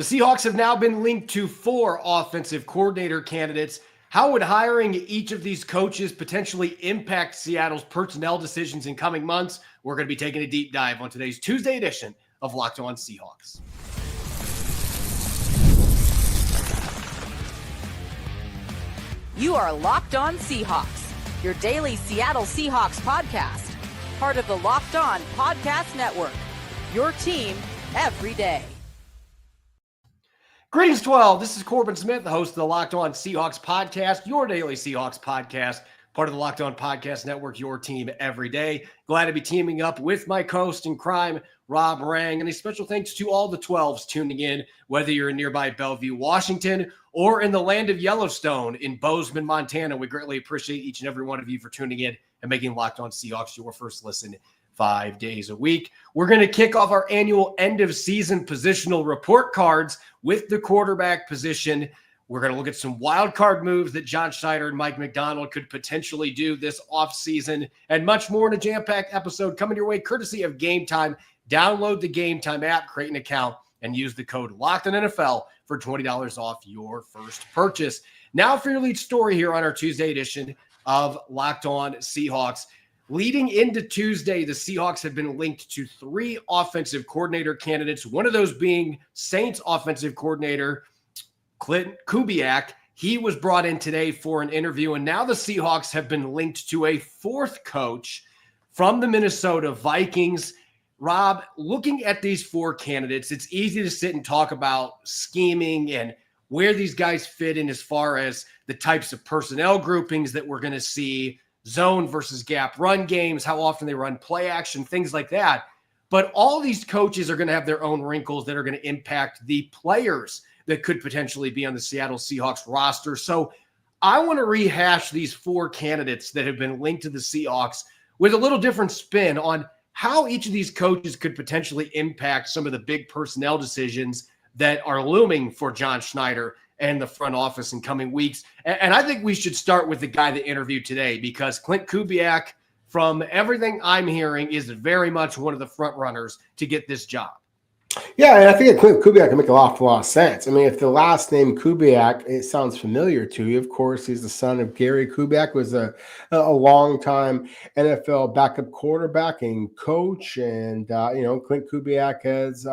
The Seahawks have now been linked to 4 offensive coordinator candidates. How would hiring each of these coaches potentially impact Seattle's personnel decisions in coming months? We're going to be taking a deep dive on today's Tuesday edition of Locked On Seahawks. You are Locked On Seahawks, your daily Seattle Seahawks podcast, part of the Locked On Podcast Network, your team every day. Greetings, 12. This is Corbin Smith, the host of the Locked On Seahawks podcast, your daily Seahawks podcast, part of the Locked On Podcast Network, your team every day. Glad to be teaming up with my co-host in crime, Rob Rang. And a special thanks to all the 12s tuning in, whether you're in nearby Bellevue, Washington, or in the land of Yellowstone in Bozeman, Montana. We greatly appreciate each and every one of you for tuning in and making Locked On Seahawks your first listen 5 days a week. We're going to kick off our annual end-of-season positional report cards with the quarterback position. We're going to look at some wild card moves that John Schneider and Mike Macdonald could potentially do this offseason, and much more in a jam-packed episode coming your way courtesy of Game Time. Download the Game Time app, create an account, and use the code LOCKEDONNFL for $20 off your first purchase. Now for your lead story here on our Tuesday edition of Locked On Seahawks. Leading into Tuesday, the Seahawks have been linked to 3 offensive coordinator candidates, one of those being Saints offensive coordinator Clint Kubiak. He was brought in today for an interview, and now the Seahawks have been linked to a 4th coach from the Minnesota Vikings. Rob, looking at these 4 candidates, it's easy to sit and talk about scheming and where these guys fit in as far as the types of personnel groupings that we're going to see, zone versus gap run games, how often they run play action, things like that. But all these coaches are going to have their own wrinkles that are going to impact the players that could potentially be on the Seattle Seahawks roster. So I want to rehash these 4 candidates that have been linked to the Seahawks with a little different spin on how each of these coaches could potentially impact some of the big personnel decisions that are looming for John Schneider and the front office in coming weeks. And I think we should start with the guy that interviewed today, because Clint Kubiak, from everything I'm hearing, is very much one of the front runners to get this job. Yeah, and I think Clint Kubiak can make a lot of sense. I mean, if the last name Kubiak, it sounds familiar to you. Of course, he's the son of Gary Kubiak, was a long-time NFL backup quarterback and coach. And, Clint Kubiak has,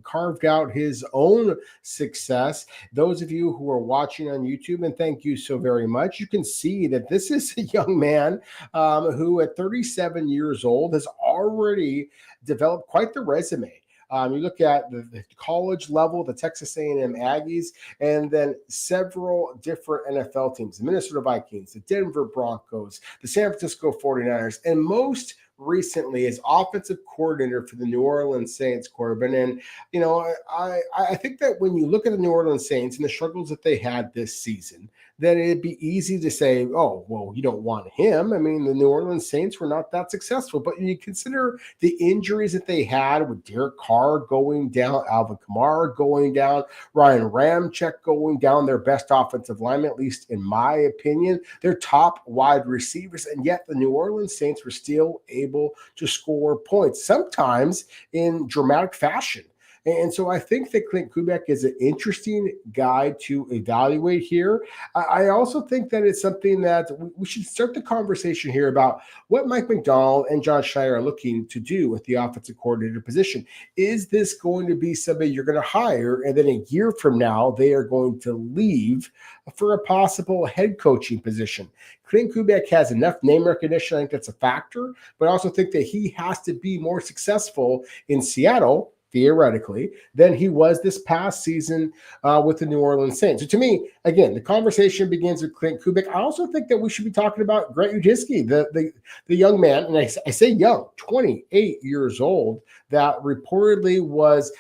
carved out his own success. Those of you who are watching on YouTube, and thank you so very much, you can see that this is a young man who at 37 years old has already developed quite the resume. You look at the college level, the Texas A&M Aggies, and then several different NFL teams, the Minnesota Vikings, the Denver Broncos, the San Francisco 49ers, and most recently as offensive coordinator for the New Orleans Saints, Corbin. And, I think that when you look at the New Orleans Saints and the struggles that they had this season, then it'd be easy to say, oh, well, you don't want him. I mean, the New Orleans Saints were not that successful, but when you consider the injuries that they had with Derek Carr going down, Alvin Kamara going down, Ryan Ramczyk going down, their best offensive lineman, at least in my opinion, their top wide receivers, and yet the New Orleans Saints were still able to score points, sometimes in dramatic fashion. And so I think that Clint Kubiak is an interesting guy to evaluate here. I also think that it's something that we should start the conversation here about what Mike Macdonald and John Schneider are looking to do with the offensive coordinator position. Is this going to be somebody you're going to hire, and then a year from now they are going to leave for a possible head coaching position? Clint Kubiak has enough name recognition. I think that's a factor, but I also think that he has to be more successful in Seattle, theoretically, than he was this past season with the New Orleans Saints. So to me, again, the conversation begins with Clint Kubiak. I also think that we should be talking about Grant Udinski, the young man, and I say young, 28 years old, that reportedly was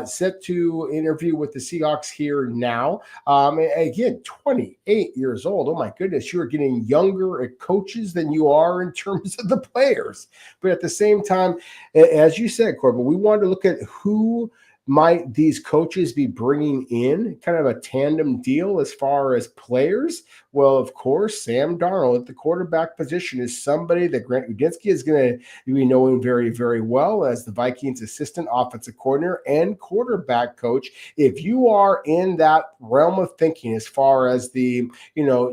set to interview with the Seahawks here now. Again, 28 years old. Oh my goodness, you are getting younger at coaches than you are in terms of the players. But at the same time, as you said, Corbin, we wanted to look at who might these coaches be bringing in kind of a tandem deal as far as players? Well, of course, Sam Darnold at the quarterback position is somebody that Grant Udinski is going to be knowing very, very well as the Vikings assistant offensive coordinator and quarterback coach. If you are in that realm of thinking as far as the,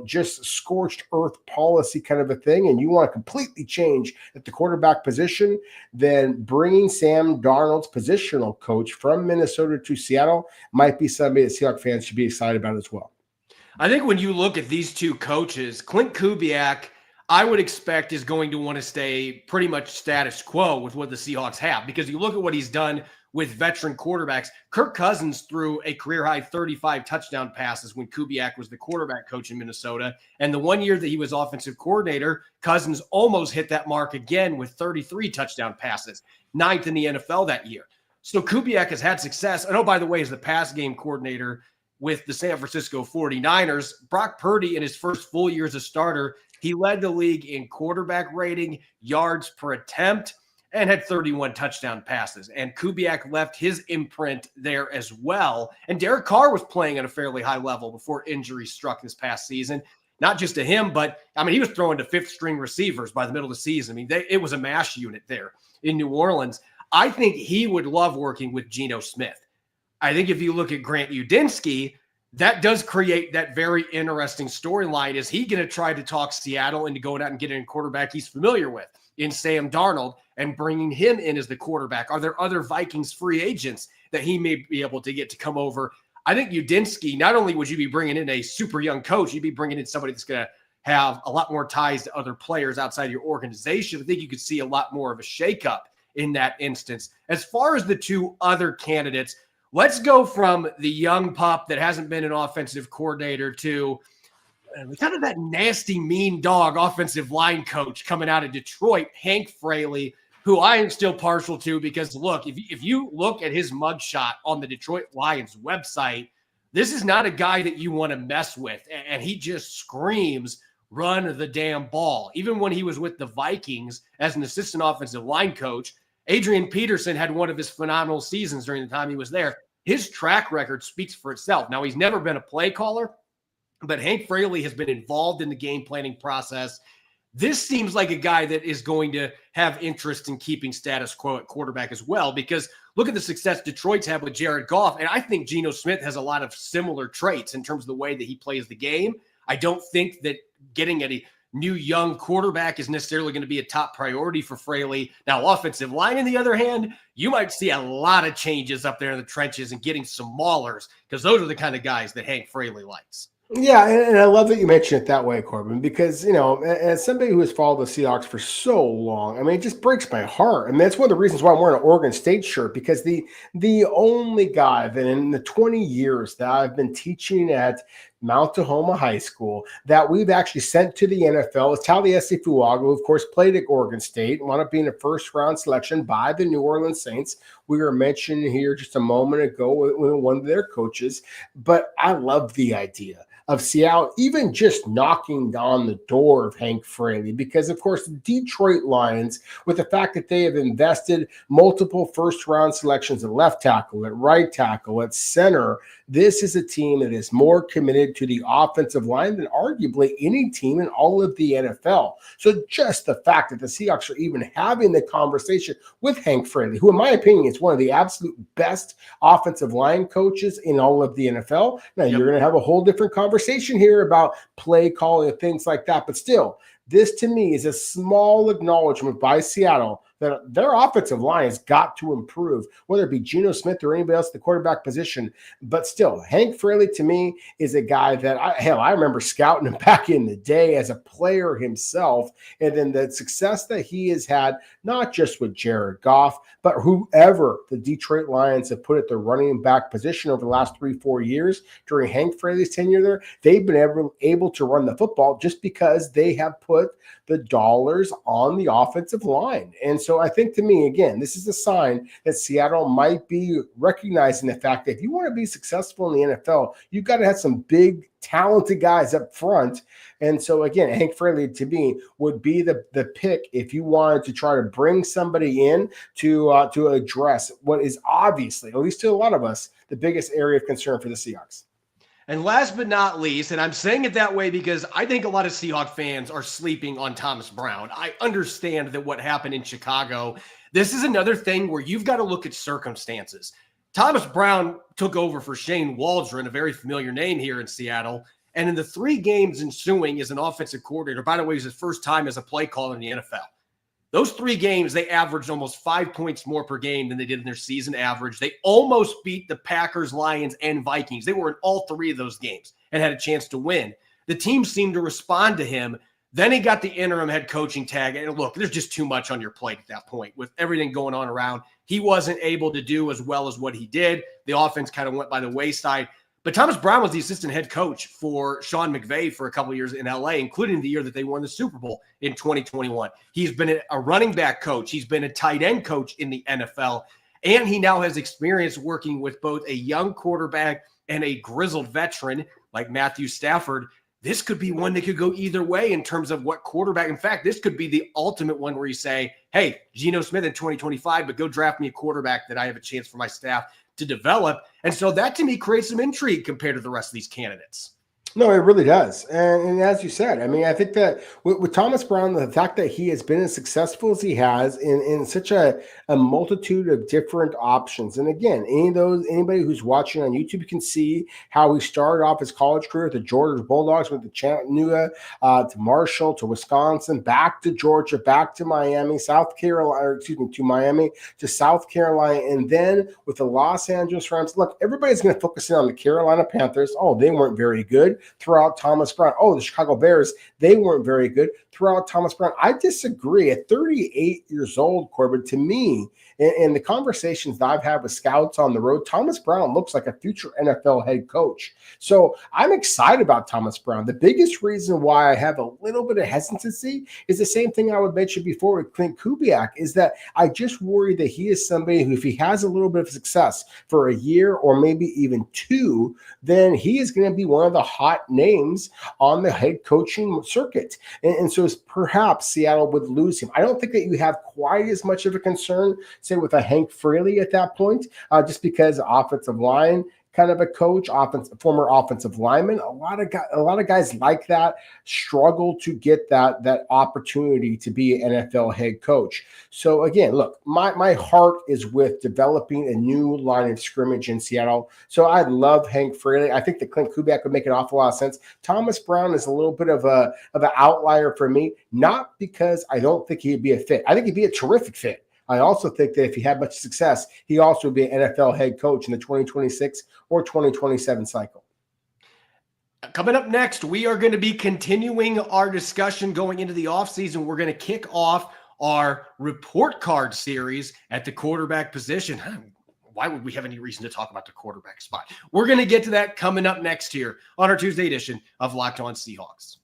just scorched earth policy kind of a thing, and you want to completely change at the quarterback position, then bringing Sam Darnold's positional coach from Minnesota to Seattle might be somebody that Seahawks fans should be excited about as well. I think when you look at these two coaches, Clint Kubiak, I would expect is going to want to stay pretty much status quo with what the Seahawks have, because you look at what he's done with veteran quarterbacks. Kirk Cousins threw a career-high 35 touchdown passes when Kubiak was the quarterback coach in Minnesota. And the 1 year that he was offensive coordinator, Cousins almost hit that mark again with 33 touchdown passes, 9th in the NFL that year. So Kubiak has had success. And oh, by the way, as the pass game coordinator with the San Francisco 49ers, Brock Purdy in his first full year as a starter, he led the league in quarterback rating, yards per attempt, and had 31 touchdown passes. And Kubiak left his imprint there as well. And Derek Carr was playing at a fairly high level before injury struck this past season. Not just to him, but he was throwing to fifth-string receivers by the middle of the season. It was a mash unit there in New Orleans. I think he would love working with Geno Smith. I think if you look at Grant Udinski, that does create that very interesting storyline. Is he going to try to talk Seattle into going out and getting a quarterback he's familiar with in Sam Darnold and bringing him in as the quarterback? Are there other Vikings free agents that he may be able to get to come over? I think Udinski, not only would you be bringing in a super young coach, you'd be bringing in somebody that's going to have a lot more ties to other players outside your organization. I think you could see a lot more of a shakeup in that instance. As far as the two other candidates, let's go from the young pup that hasn't been an offensive coordinator to kind of that nasty, mean dog offensive line coach coming out of Detroit, Hank Fraley, who I am still partial to because, look, if you look at his mugshot on the Detroit Lions website, this is not a guy that you want to mess with. And he just screams, run the damn ball. Even when he was with the Vikings as an assistant offensive line coach, Adrian Peterson had one of his phenomenal seasons during the time he was there. His track record speaks for itself. Now, he's never been a play caller, but Hank Fraley has been involved in the game planning process. This seems like a guy that is going to have interest in keeping status quo at quarterback as well, because look at the success Detroit's had with Jared Goff, and I think Geno Smith has a lot of similar traits in terms of the way that he plays the game. I don't think that getting a new young quarterback is necessarily going to be a top priority for Fraley. Now, offensive line, on the other hand, you might see a lot of changes up there in the trenches and getting some maulers, because those are the kind of guys that Hank Fraley likes. Yeah, and I love that you mention it that way, Corbin, because, as somebody who has followed the Seahawks for so long, it just breaks my heart. That's one of the reasons why I'm wearing an Oregon State shirt, because the only guy that in the 20 years that I've been teaching at Mount Tahoma High School that we've actually sent to the NFL is Taliesin Fuaga, who of course played at Oregon State, wound up being a first-round selection by the New Orleans Saints. We were mentioning here just a moment ago with one of their coaches, but I love the idea of Seattle even just knocking on the door of Hank Fraley, because of course the Detroit Lions, with the fact that they have invested multiple first-round selections at left tackle, at right tackle, at center, this is a team that is more committed to the offensive line than arguably any team in all of the NFL. So just the fact that the Seahawks are even having the conversation with Hank Fraley, who in my opinion is one of the absolute best offensive line coaches in all of the NFL. Now you're going to have a whole different conversation here about play calling and things like that. But still, this to me is a small acknowledgement by Seattle that their offensive line has got to improve, whether it be Geno Smith or anybody else at the quarterback position. But still, Hank Fraley to me is a guy that I remember scouting him back in the day as a player himself. And then the success that he has had, not just with Jared Goff, but whoever the Detroit Lions have put at the running back position over the last 3-4 years during Hank Fraley's tenure there, they've been able to run the football just because they have put the dollars on the offensive line. And so I think, to me, again, this is a sign that Seattle might be recognizing the fact that if you want to be successful in the NFL, you've got to have some big, talented guys up front. And so, again, Hank Fraley, to me, would be the pick if you wanted to try to bring somebody in to address what is obviously, at least to a lot of us, the biggest area of concern for the Seahawks. And last but not least, and I'm saying it that way because I think a lot of Seahawks fans are sleeping on Thomas Brown. I understand that what happened in Chicago, this is another thing where you've got to look at circumstances. Thomas Brown took over for Shane Waldron, a very familiar name here in Seattle. And in the 3 games ensuing as an offensive coordinator, by the way, it was his first time as a play caller in the NFL. Those 3 games, they averaged almost 5 points more per game than they did in their season average. They almost beat the Packers, Lions, and Vikings. They were in all 3 of those games and had a chance to win. The team seemed to respond to him. Then he got the interim head coaching tag. And look, there's just too much on your plate at that point with everything going on around. He wasn't able to do as well as what he did. The offense kind of went by the wayside. But Thomas Brown was the assistant head coach for Sean McVay for a couple of years in LA, including the year that they won the Super Bowl in 2021. He's been a running back coach. He's been a tight end coach in the NFL. And he now has experience working with both a young quarterback and a grizzled veteran like Matthew Stafford. This could be one that could go either way in terms of what quarterback. In fact, this could be the ultimate one where you say, hey, Geno Smith in 2025, but go draft me a quarterback that I have a chance for my staff to develop. And so that, to me, creates some intrigue compared to the rest of these candidates. No, it really does. And as you said, I mean, I think that with Thomas Brown, the fact that he has been as successful as he has in such a multitude of different options. And again, anybody who's watching on YouTube can see how he started off his college career with the Georgia Bulldogs, went to Chattanooga, to Marshall, to Wisconsin, back to Georgia, back to Miami, to Miami, to South Carolina, and then with the Los Angeles Rams. Look, everybody's going to focus in on the Carolina Panthers. Oh, they weren't very good throughout Thomas Brown. Oh, the Chicago Bears, they weren't very good throughout Thomas Brown. I disagree. At 38 years old, Corbin, to me, in the conversations that I've had with scouts on the road, Thomas Brown looks like a future NFL head coach. So I'm excited about Thomas Brown. The biggest reason why I have a little bit of hesitancy is the same thing I would mention before with Clint Kubiak, is that I just worry that he is somebody who, if he has a little bit of success for a year or maybe even 2, then he is going to be one of the hot names on the head coaching circuit. And so perhaps Seattle would lose him. I don't think that you have quite as much of a concern, say, with a Hank Fraley at that point, just because offensive line kind of a coach, former offensive lineman. A lot of guys like that struggle to get that opportunity to be an NFL head coach. So again, look, my heart is with developing a new line of scrimmage in Seattle. So I love Hank Fraley. I think that Clint Kubiak would make an awful lot of sense. Thomas Brown is a little bit of an outlier for me, not because I don't think he'd be a fit. I think he'd be a terrific fit. I also think that if he had much success, he also would be an NFL head coach in the 2026 or 2027 cycle. Coming up next, we are going to be continuing our discussion going into the offseason. We're going to kick off our report card series at the quarterback position. Why would we have any reason to talk about the quarterback spot? We're going to get to that coming up next here on our Tuesday edition of Locked On Seahawks.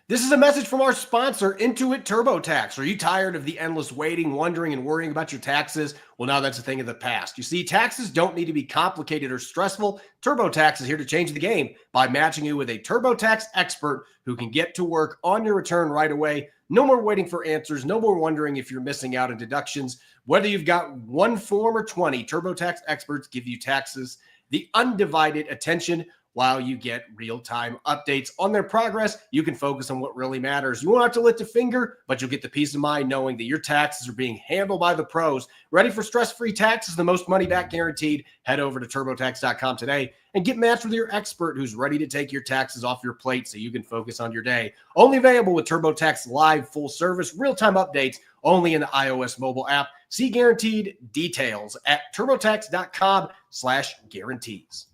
This is a message from our sponsor, Intuit TurboTax. Are you tired of the endless waiting, wondering, and worrying about your taxes? Well, now that's a thing of the past. You see, taxes don't need to be complicated or stressful. TurboTax is here to change the game by matching you with a TurboTax expert who can get to work on your return right away. No more waiting for answers. No more wondering if you're missing out on deductions. Whether you've got one form or 20, TurboTax experts give you taxes the undivided attention while you get real-time updates on their progress. You can focus on what really matters. You won't have to lift a finger, but you'll get the peace of mind knowing that your taxes are being handled by the pros. Ready for stress-free taxes, the most money back guaranteed? Head over to TurboTax.com today and get matched with your expert who's ready to take your taxes off your plate so you can focus on your day. Only available with TurboTax Live full service, real-time updates only in the iOS mobile app. See guaranteed details at TurboTax.com/guarantees.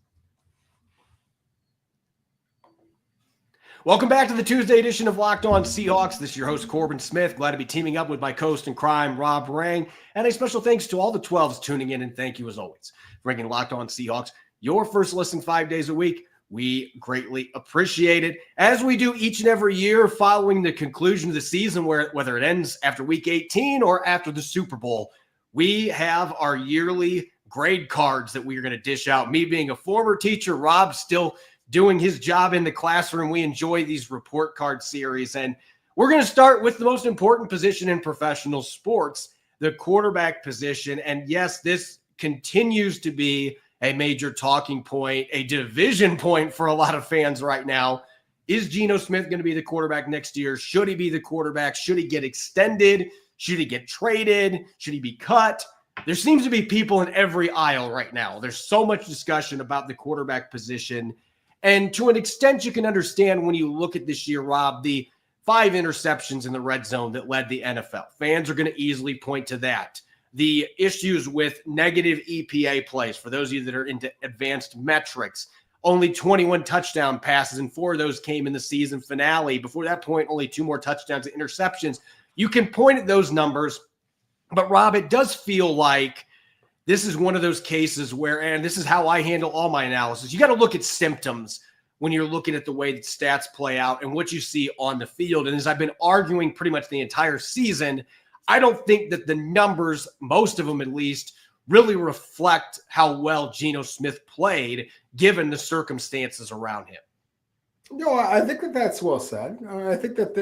Welcome back to the Tuesday edition of Locked On Seahawks. This is your host, Corbin Smith. Glad to be teaming up with my co-host in crime, Rob Rang. And a special thanks to all the 12s tuning in, and thank you as always for making Locked On Seahawks your first listen 5 days a week. We greatly appreciate it, as we do each and every year following the conclusion of the season, whether it ends after week 18 or after the Super Bowl. We have our yearly grade cards that we are going to dish out. Me being a former teacher, Rob still doing his job in the classroom. We enjoy these report card series, and we're going to start with the most important position in professional sports, the quarterback position. And yes, this continues to be a major talking point, a division point for a lot of fans right now. Is Geno Smith going to be the quarterback next year? Should he be the quarterback? Should he get extended? Should he get traded? Should he be cut? There seems to be people in every aisle right now. There's so much discussion about the quarterback position. And to an extent, you can understand when you look at this year, Rob, the 5 interceptions in the red zone that led the NFL. Fans are going to easily point to that. The issues with negative EPA plays, for those of you that are into advanced metrics, only 21 touchdown passes, and 4 of those came in the season finale. Before that point, only 2 more touchdowns and interceptions. You can point at those numbers, but Rob, it does feel like this is one of those cases where, and this is how I handle all my analysis, you got to look at symptoms when you're looking at the way that stats play out and what you see on the field. And as I've been arguing pretty much the entire season, I don't think that the numbers, most of them at least, really reflect how well Geno Smith played given the circumstances around him. No, I think that's well said. I think that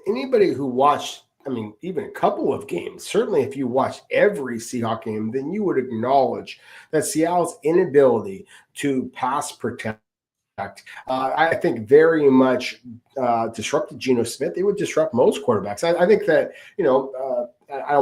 anybody who watched, even a couple of games, certainly if you watched every Seahawks game, then you would acknowledge that Seattle's inability to pass protect, I think very much disrupted Geno Smith. It would disrupt most quarterbacks. I think that, I don't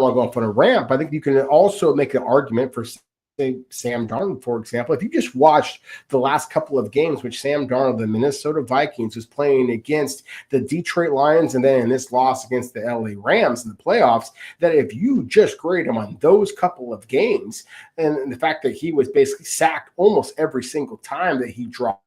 want to go off on a rant, but I think you can also make an argument for, say, Sam Darnold, for example. If you just watched the last couple of games, which Sam Darnold, the Minnesota Vikings, was playing against the Detroit Lions and then in this loss against the LA Rams in the playoffs, that if you just grade him on those couple of games and the fact that he was basically sacked almost every single time that he dropped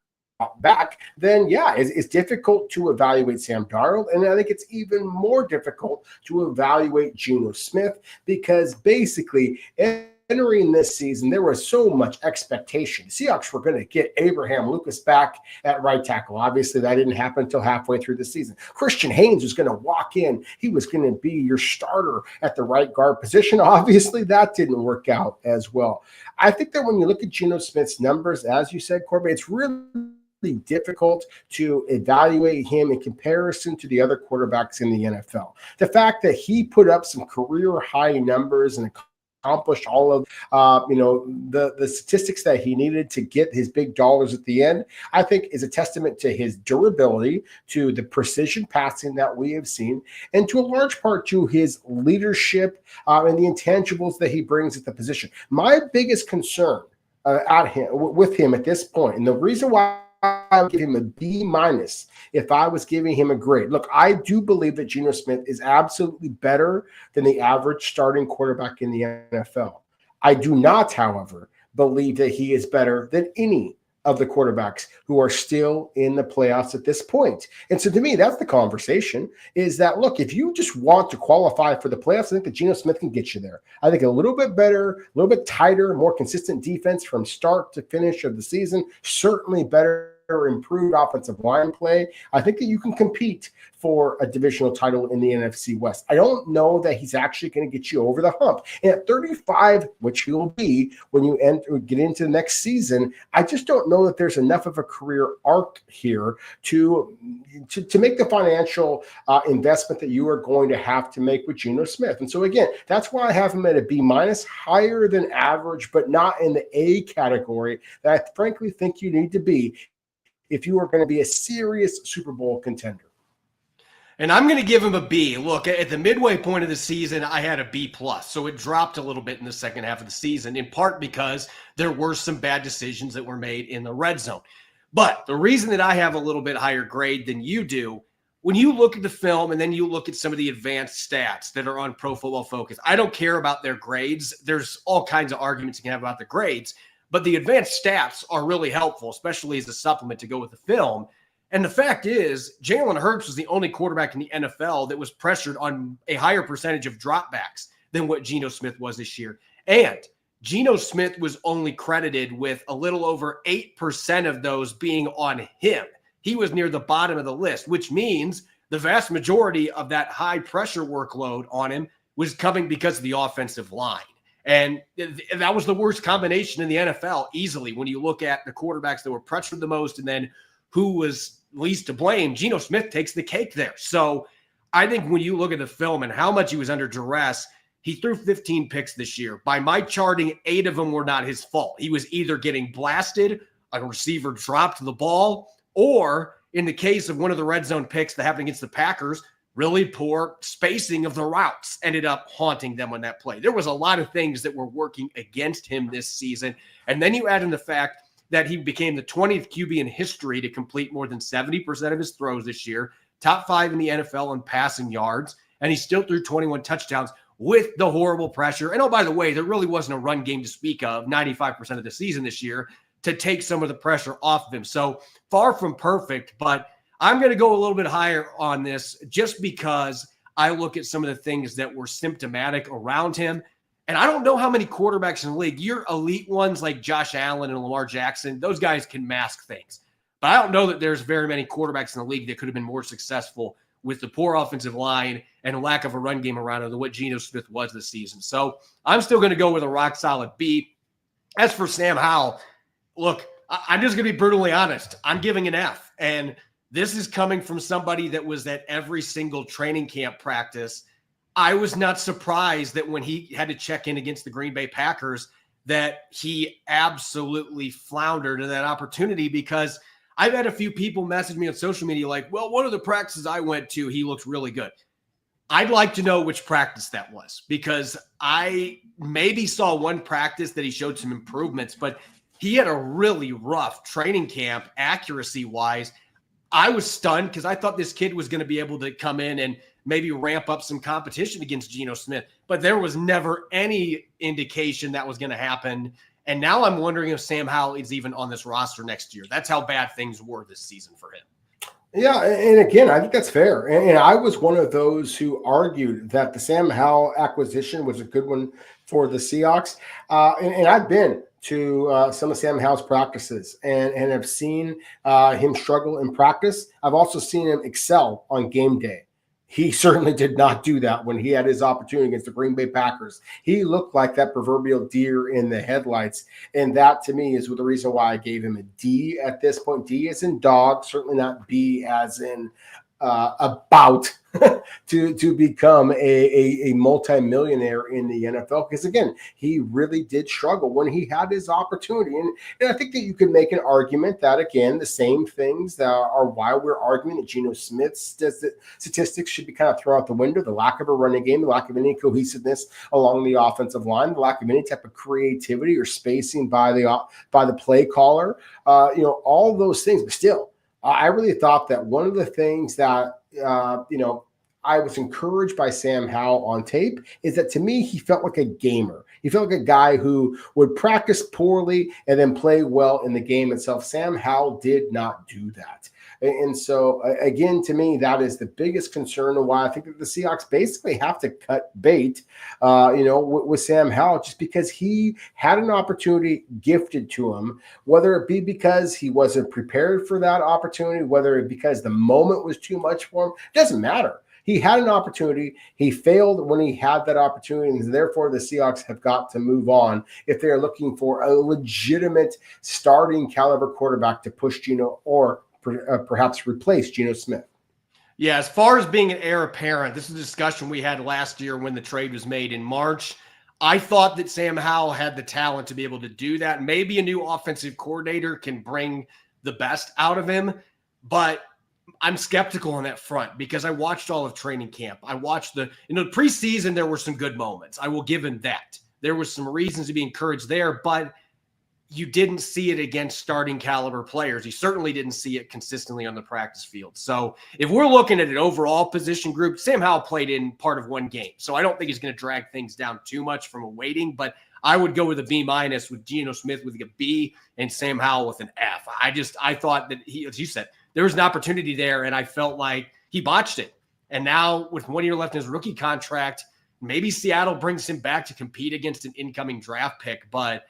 back, then yeah, it's difficult to evaluate Sam Darnold. And I think it's even more difficult to evaluate Geno Smith because basically entering this season, there was so much expectation. Seahawks were going to get Abraham Lucas back at right tackle. Obviously, that didn't happen until halfway through the season. Christian Haynes was going to walk in. He was going to be your starter at the right guard position. Obviously, that didn't work out as well. I think that when you look at Geno Smith's numbers, as you said, Corbin, it's really difficult to evaluate him in comparison to the other quarterbacks in the NFL. The fact that he put up some career high numbers and accomplished all of the statistics that he needed to get his big dollars at the end, I think is a testament to his durability, to the precision passing that we have seen, and to a large part to his leadership and the intangibles that he brings at the position. My biggest concern with him at this point, and the reason why I would give him a B- if I was giving him a grade. Look, I do believe that Geno Smith is absolutely better than the average starting quarterback in the NFL. I do not, however, believe that he is better than any of the quarterbacks who are still in the playoffs at this point. And so to me, that's the conversation, is that, look, if you just want to qualify for the playoffs, I think that Geno Smith can get you there. I think a little bit better, a little bit tighter, more consistent defense from start to finish of the season, certainly better, improved offensive line play. I think that you can compete for a divisional title in the NFC West. I don't know that he's actually going to get you over the hump. And at 35, which he'll be when you get into the next season, I just don't know that there's enough of a career arc here to make the financial investment that you are going to have to make with Geno Smith. And so again, that's why I have him at a B-, higher than average, but not in the A category that I frankly think you need to be if you are going to be a serious Super Bowl contender. And I'm going to give him a B. Look, at the midway point of the season, I had a B+. So it dropped a little bit in the second half of the season, in part because there were some bad decisions that were made in the red zone. But the reason that I have a little bit higher grade than you do, when you look at the film and then you look at some of the advanced stats that are on Pro Football Focus, I don't care about their grades. There's all kinds of arguments you can have about the grades. But the advanced stats are really helpful, especially as a supplement to go with the film. And the fact is, Jalen Hurts was the only quarterback in the NFL that was pressured on a higher percentage of dropbacks than what Geno Smith was this year. And Geno Smith was only credited with a little over 8% of those being on him. He was near the bottom of the list, which means the vast majority of that high pressure workload on him was coming because of the offensive line. And that was the worst combination in the NFL easily. When you look at the quarterbacks that were pressured the most and then who was least to blame, Geno Smith takes the cake there. So I think when you look at the film and how much he was under duress, he threw 15 picks this year. By my charting, 8 of them were not his fault. He was either getting blasted, a receiver dropped the ball, or in the case of one of the red zone picks that happened against the Packers, really poor spacing of the routes ended up haunting them on that play. There was a lot of things that were working against him this season. And then you add in the fact that he became the 20th QB in history to complete more than 70% of his throws this year, top 5 in the NFL in passing yards, and he still threw 21 touchdowns with the horrible pressure. And oh, by the way, there really wasn't a run game to speak of 95% of the season this year to take some of the pressure off of him. So far from perfect, but I'm going to go a little bit higher on this just because I look at some of the things that were symptomatic around him. And I don't know how many quarterbacks in the league, your elite ones like Josh Allen and Lamar Jackson, those guys can mask things. But I don't know that there's very many quarterbacks in the league that could have been more successful with the poor offensive line and lack of a run game around him than what Geno Smith was this season. So I'm still going to go with a rock solid B. As for Sam Howell, look, I'm just going to be brutally honest. I'm giving an F. And this is coming from somebody that was at every single training camp practice. I was not surprised that when he had to check in against the Green Bay Packers that he absolutely floundered in that opportunity, because I've had a few people message me on social media like, well, one of the practices I went to, he looked really good. I'd like to know which practice that was, because I maybe saw one practice that he showed some improvements, but he had a really rough training camp accuracy-wise. I was stunned because I thought this kid was going to be able to come in and maybe ramp up some competition against Geno Smith, but there was never any indication that was going to happen. And now I'm wondering if Sam Howell is even on this roster next year. That's how bad things were this season for him. Yeah, and again, I think that's fair. And I was one of those who argued that the Sam Howell acquisition was a good one for the Seahawks. And I've been to some of Sam Howell's practices and have seen him struggle in practice. I've also seen him excel on game day. He certainly did not do that when he had his opportunity against the Green Bay Packers. He looked like that proverbial deer in the headlights. And that, to me, is the reason why I gave him a D at this point. D as in dog, certainly not B as in about to become a multimillionaire in the NFL. Because, again, he really did struggle when he had his opportunity. And I think that you could make an argument that, again, the same things that are why we're arguing that Geno Smith's statistics should be kind of thrown out the window: the lack of a running game, the lack of any cohesiveness along the offensive line, the lack of any type of creativity or spacing by the play caller, all those things. But still, I really thought that one of the things that, I was encouraged by Sam Howell on tape is that, to me, he felt like a gamer. He felt like a guy who would practice poorly and then play well in the game itself. Sam Howell did not do that. And so, again, to me, that is the biggest concern of why I think that the Seahawks basically have to cut bait, with Sam Howell, just because he had an opportunity gifted to him, whether it be because he wasn't prepared for that opportunity, whether it be because the moment was too much for him. It doesn't matter. He had an opportunity. He failed when he had that opportunity, and therefore the Seahawks have got to move on if they are looking for a legitimate starting caliber quarterback to push Geno or perhaps replace Geno Smith. Yeah, as far as being an heir apparent, this is a discussion we had last year when the trade was made in March. I thought that Sam Howell had the talent to be able to do that. Maybe a new offensive coordinator can bring the best out of him, but I'm skeptical on that front because I watched all of training camp. I watched the preseason. There were some good moments. I will give him that. There was some reasons to be encouraged there, but you didn't see it against starting caliber players. You certainly didn't see it consistently on the practice field. So if we're looking at an overall position group, Sam Howell played in part of one game. So I don't think he's going to drag things down too much from a weighting, but I would go with a B- with Geno Smith with a B and Sam Howell with an F. I thought that he, as you said, there was an opportunity there, and I felt like he botched it. And now with 1 year left in his rookie contract, maybe Seattle brings him back to compete against an incoming draft pick, but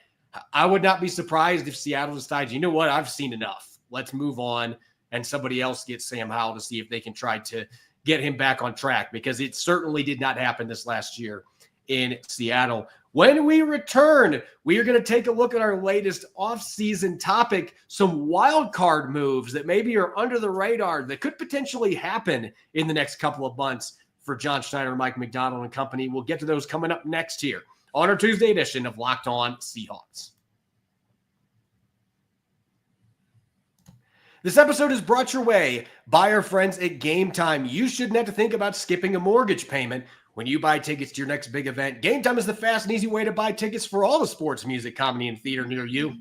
I would not be surprised if Seattle decides, you know what, I've seen enough. Let's move on, and somebody else gets Sam Howell to see if they can try to get him back on track, because it certainly did not happen this last year in Seattle. When we return, we are going to take a look at our latest offseason topic, some wild card moves that maybe are under the radar that could potentially happen in the next couple of months for John Schneider, Mike Macdonald, and company. We'll get to those coming up next here on our Tuesday edition of Locked On Seahawks. This episode is brought your way by our friends at Game Time. You shouldn't have to think about skipping a mortgage payment when you buy tickets to your next big event. Game Time is the fast and easy way to buy tickets for all the sports, music, comedy, and theater near you.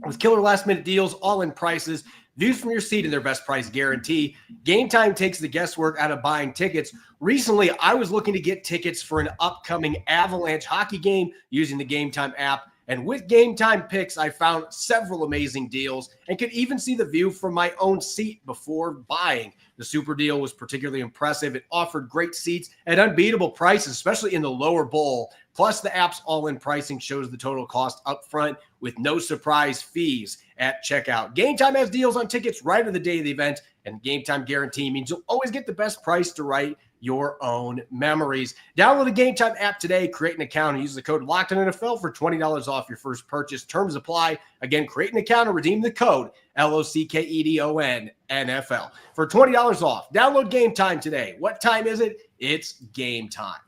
With killer last-minute deals, all-in prices, views from your seat, and their best price guarantee, Game Time takes the guesswork out of buying tickets. Recently, I was looking to get tickets for an upcoming Avalanche hockey game using the Game Time app. And with Game Time picks, I found several amazing deals and could even see the view from my own seat before buying. The super deal was particularly impressive. It offered great seats at unbeatable prices, especially in the lower bowl. Plus, the app's all-in pricing shows the total cost up front with no surprise fees at checkout. Game Time has deals on tickets right on the day of the event, and Game Time guarantee means you'll always get the best price to write your own memories. Download the Game Time app today, create an account, and use the code LOCKEDONNFL for $20 off your first purchase. Terms apply. Again, create an account and redeem the code LOCKEDONNFL for $20 off. Download Game Time today. What time is it? It's game time.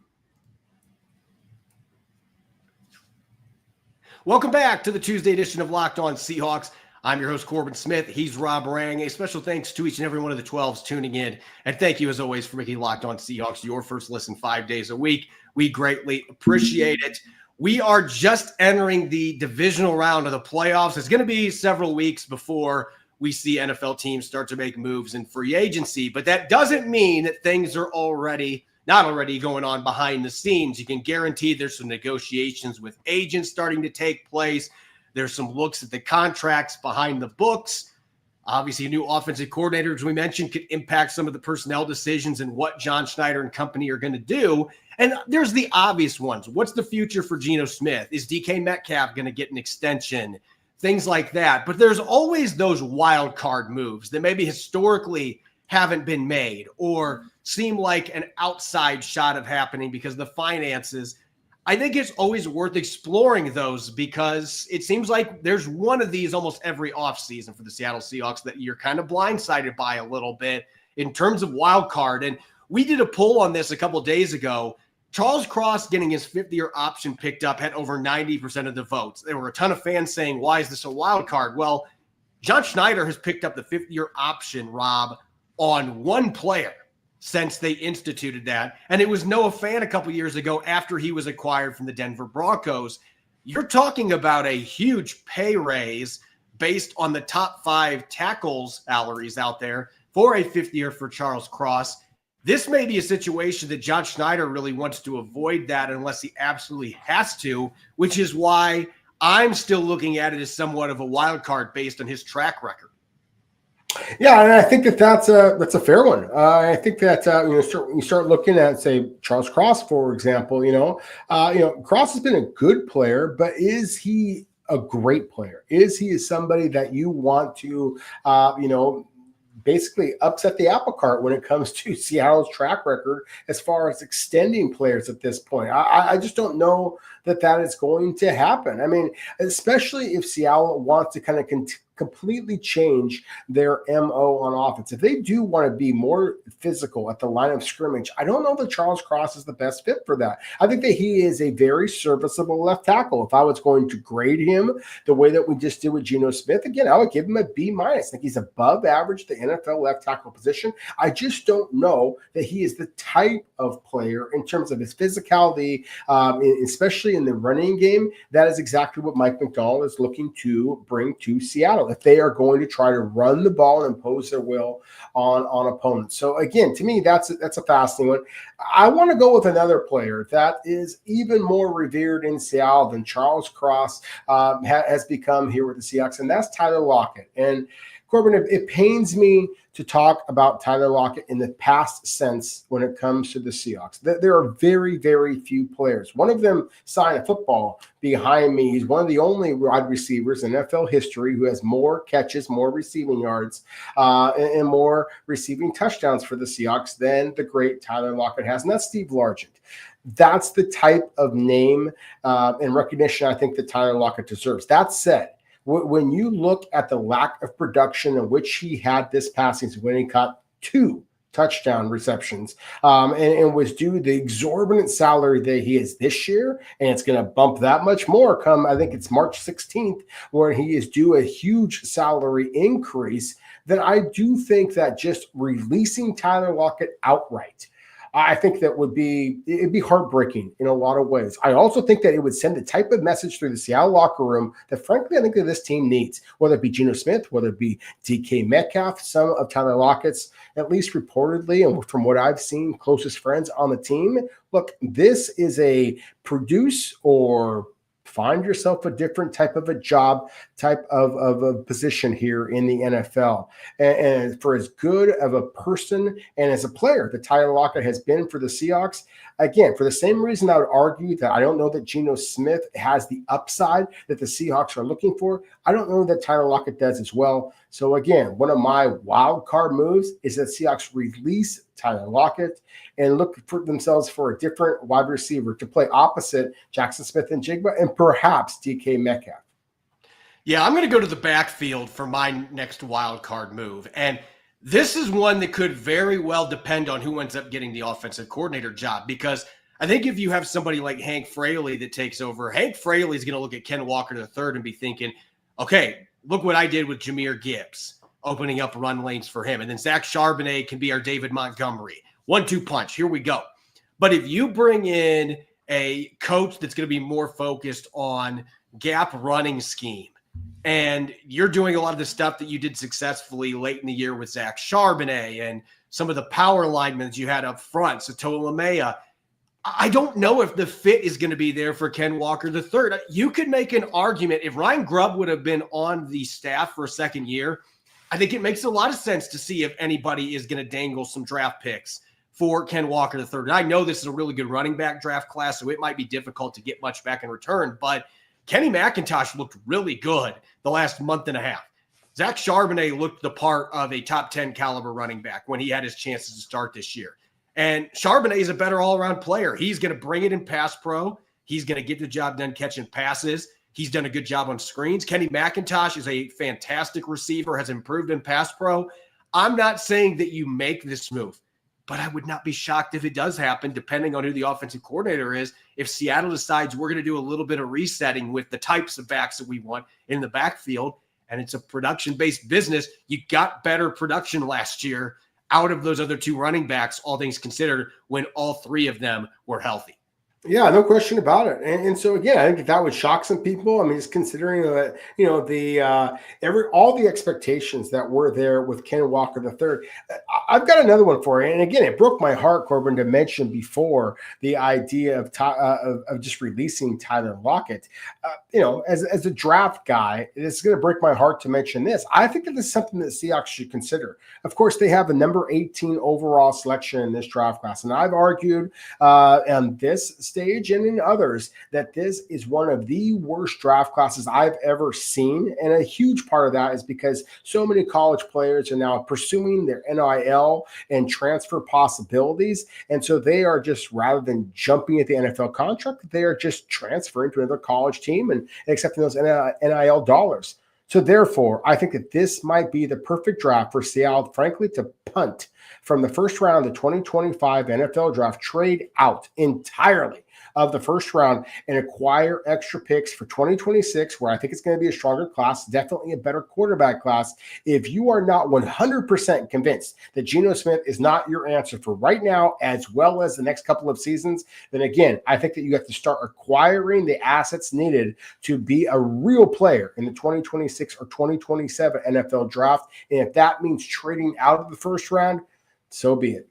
Welcome back to the Tuesday edition of Locked On Seahawks. I'm your host, Corbin Smith. He's Rob Rang. A special thanks to each and every one of the 12s tuning in. And thank you, as always, for making Locked On Seahawks your first listen 5 days a week. We greatly appreciate it. We are just entering the divisional round of the playoffs. It's going to be several weeks before we see NFL teams start to make moves in free agency. But that doesn't mean that things are not already going on behind the scenes. You can guarantee there's some negotiations with agents starting to take place. There's some looks at the contracts behind the books. Obviously, a new offensive coordinator, as we mentioned, could impact some of the personnel decisions and what John Schneider and company are going to do. And there's the obvious ones. What's the future for Geno Smith? Is DK Metcalf going to get an extension? Things like that. But there's always those wild card moves that maybe historically haven't been made or seem like an outside shot of happening because of the finances. I think it's always worth exploring those because it seems like there's one of these almost every offseason for the Seattle Seahawks that you're kind of blindsided by a little bit in terms of wild card. And we did a poll on this a couple of days ago. Charles Cross getting his fifth-year option picked up had over 90% of the votes. There were a ton of fans saying, why is this a wild card? Well, John Schneider has picked up the fifth-year option, Rob, on one player since they instituted that. And it was Noah Fant a couple years ago after he was acquired from the Denver Broncos. You're talking about a huge pay raise based on the top 5 tackles salaries out there for a fifth year for Charles Cross. This may be a situation that John Schneider really wants to avoid that unless he absolutely has to, which is why I'm still looking at it as somewhat of a wild card based on his track record. Yeah, and I think that's a fair one. I think that you start looking at, say, Charles Cross, for example. Cross has been a good player, but is he a great player? Is he somebody that you want to, basically upset the apple cart when it comes to Seattle's track record as far as extending players at this point? I just don't know that is going to happen. I mean, especially if Seattle wants to kind of completely change their MO on offense. If they do want to be more physical at the line of scrimmage, I don't know that Charles Cross is the best fit for that. I think that he is a very serviceable left tackle. If I was going to grade him the way that we just did with Geno Smith, again, I would give him a B-. I think he's above average the NFL left tackle position. I just don't know that he is the type of player in terms of his physicality, especially in the running game. That is exactly what Mike Macdonald is looking to bring to Seattle if they are going to try to run the ball and impose their will on opponents. So again, to me, that's a fascinating one. I want to go with another player that is even more revered in Seattle than Charles Cross has become here with the Seahawks, and that's Tyler Lockett. And Corbin, it pains me to talk about Tyler Lockett in the past sense when it comes to the Seahawks. There are very, very few players. One of them signed a football behind me. He's one of the only wide receivers in NFL history who has more catches, more receiving yards, and more receiving touchdowns for the Seahawks than the great Tyler Lockett has, and that's Steve Largent. That's the type of name and recognition I think that Tyler Lockett deserves. That said, when you look at the lack of production in which he had this past season, when he caught 2 touchdown receptions and was due the exorbitant salary that he is this year, and it's going to bump that much more come, I think it's March 16th, where he is due a huge salary increase, then I do think that just releasing Tyler Lockett outright, I think that it'd be heartbreaking in a lot of ways. I also think that it would send the type of message through the Seattle locker room that, frankly, I think that this team needs, whether it be Geno Smith, whether it be DK Metcalf, some of Tyler Lockett's, at least reportedly, and from what I've seen, closest friends on the team. Look, this is a produce or find yourself a different type of a job, type of a position here in the NFL. And for as good of a person and as a player that Tyler Lockett has been for the Seahawks, again, for the same reason I would argue that I don't know that Geno Smith has the upside that the Seahawks are looking for, I don't know that Tyler Lockett does as well. So again, one of my wild card moves is that Seahawks release Tyler Lockett and look for themselves for a different wide receiver to play opposite Jackson Smith and Jigba and perhaps DK Metcalf. Yeah, I'm going to go to the backfield for my next wild card move. And this is one that could very well depend on who ends up getting the offensive coordinator job, because I think if you have somebody like Hank Fraley that takes over, Hank Fraley is going to look at Ken Walker III and be thinking, okay, look what I did with Jahmyr Gibbs, opening up run lanes for him. And then Zach Charbonnet can be our David Montgomery. 1-2 punch. Here we go. But if you bring in a coach that's going to be more focused on gap running scheme, and you're doing a lot of the stuff that you did successfully late in the year with Zach Charbonnet and some of the power linemen that you had up front, Satola Maya, I don't know if the fit is going to be there for Ken Walker III. You could make an argument if Ryan Grubb would have been on the staff for a second year. I think it makes a lot of sense to see if anybody is going to dangle some draft picks for Ken Walker III. And I know this is a really good running back draft class, so it might be difficult to get much back in return, but Kenny McIntosh looked really good the last month and a half. Zach Charbonnet looked the part of a top 10 caliber running back when he had his chances to start this year. And Charbonnet is a better all-around player. He's going to bring it in pass pro. He's going to get the job done catching passes. He's done a good job on screens. Kenny McIntosh is a fantastic receiver, has improved in pass pro. I'm not saying that you make this move, but I would not be shocked if it does happen, depending on who the offensive coordinator is. If Seattle decides we're going to do a little bit of resetting with the types of backs that we want in the backfield, and it's a production-based business, you got better production last year out of those other 2 running backs, all things considered, when all 3 of them were healthy. Yeah, no question about it. And so again, I think that would shock some people. I mean, just considering that, all the expectations that were there with Ken Walker III. I've got another one for you. And again, it broke my heart, Corbin, to mention before the idea of just releasing Tyler Lockett. As a draft guy, it's going to break my heart to mention this. I think that this is something that Seahawks should consider. Of course, they have the number 18 overall selection in this draft class. And I've argued on this stage and in others that this is one of the worst draft classes I've ever seen. And a huge part of that is because so many college players are now pursuing their NIL and transfer possibilities. And so they are just, rather than jumping at the NFL contract, they are just transferring to another college team and accepting those NIL dollars. So therefore, I think that this might be the perfect draft for Seattle, frankly, to punt from the first round of the 2025 NFL draft, trade out entirely of the first round and acquire extra picks for 2026, where I think it's going to be a stronger class, definitely a better quarterback class. If you are not 100% convinced that Geno Smith is not your answer for right now, as well as the next couple of seasons, then again, I think that you have to start acquiring the assets needed to be a real player in the 2026 or 2027 NFL draft. And if that means trading out of the first round, so be it.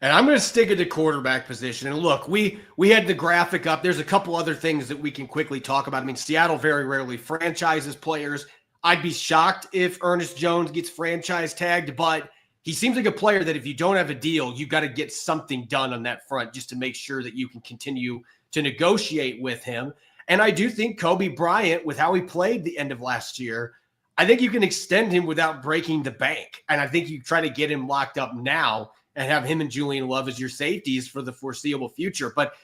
And I'm going to stick at the quarterback position. And look, we had the graphic up. There's a couple other things that we can quickly talk about. I mean, Seattle very rarely franchises players. I'd be shocked if Ernest Jones gets franchise tagged, but he seems like a player that if you don't have a deal, you got to get something done on that front just to make sure that you can continue to negotiate with him. And I do think Kobe Bryant, with how he played the end of last year, I think you can extend him without breaking the bank. And I think you try to get him locked up now and have him and Julian Love as your safeties for the foreseeable future. But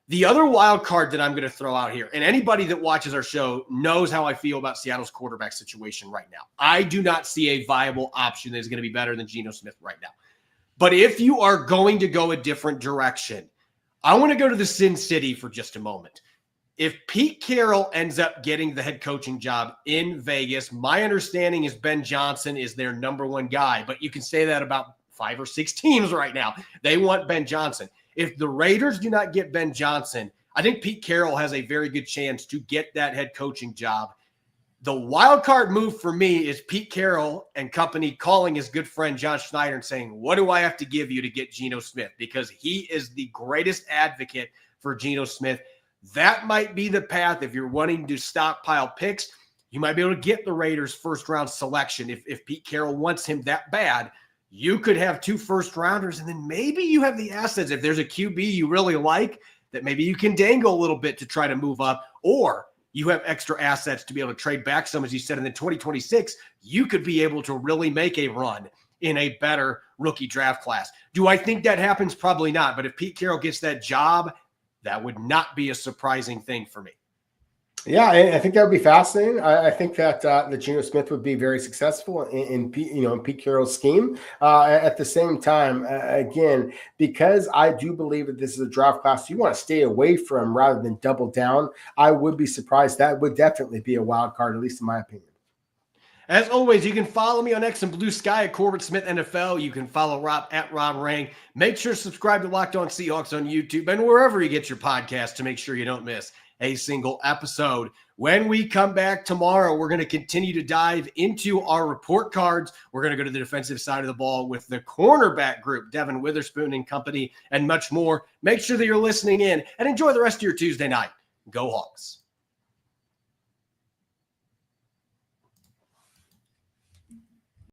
the other wild card that I'm going to throw out here, and anybody that watches our show knows how I feel about Seattle's quarterback situation right now. I do not see a viable option that is going to be better than Geno Smith right now. But if you are going to go a different direction, I want to go to the Sin City for just a moment. If Pete Carroll ends up getting the head coaching job in Vegas, my understanding is Ben Johnson is their number one guy, but you can say that about 5 or 6 teams right now. They want Ben Johnson. If the Raiders do not get Ben Johnson, I think Pete Carroll has a very good chance to get that head coaching job. The wild card move for me is Pete Carroll and company calling his good friend John Schneider and saying, what do I have to give you to get Geno Smith? Because he is the greatest advocate for Geno Smith. That might be the path. If you're wanting to stockpile picks, you might be able to get the Raiders' first-round selection. If Pete Carroll wants him that bad, you could have 2 first-rounders, and then maybe you have the assets. If there's a QB you really like, that maybe you can dangle a little bit to try to move up, or you have extra assets to be able to trade back some, as you said, in the 2026, you could be able to really make a run in a better rookie draft class. Do I think that happens? Probably not. But if Pete Carroll gets that job, that would not be a surprising thing for me. Yeah, I think that would be fascinating. I think that that Geno Smith would be very successful in Pete Carroll's scheme. At the same time, again, because I do believe that this is a draft class you want to stay away from rather than double down, I would be surprised. That would definitely be a wild card, at least in my opinion. As always, you can follow me on X and Blue Sky at Corbin Smith NFL. You can follow Rob at Rob Rang. Make sure to subscribe to Locked On Seahawks on YouTube and wherever you get your podcast to make sure you don't miss a single episode. When we come back tomorrow, we're going to continue to dive into our report cards. We're going to go to the defensive side of the ball with the cornerback group, Devin Witherspoon and company, and much more. Make sure that you're listening in and enjoy the rest of your Tuesday night. Go Hawks.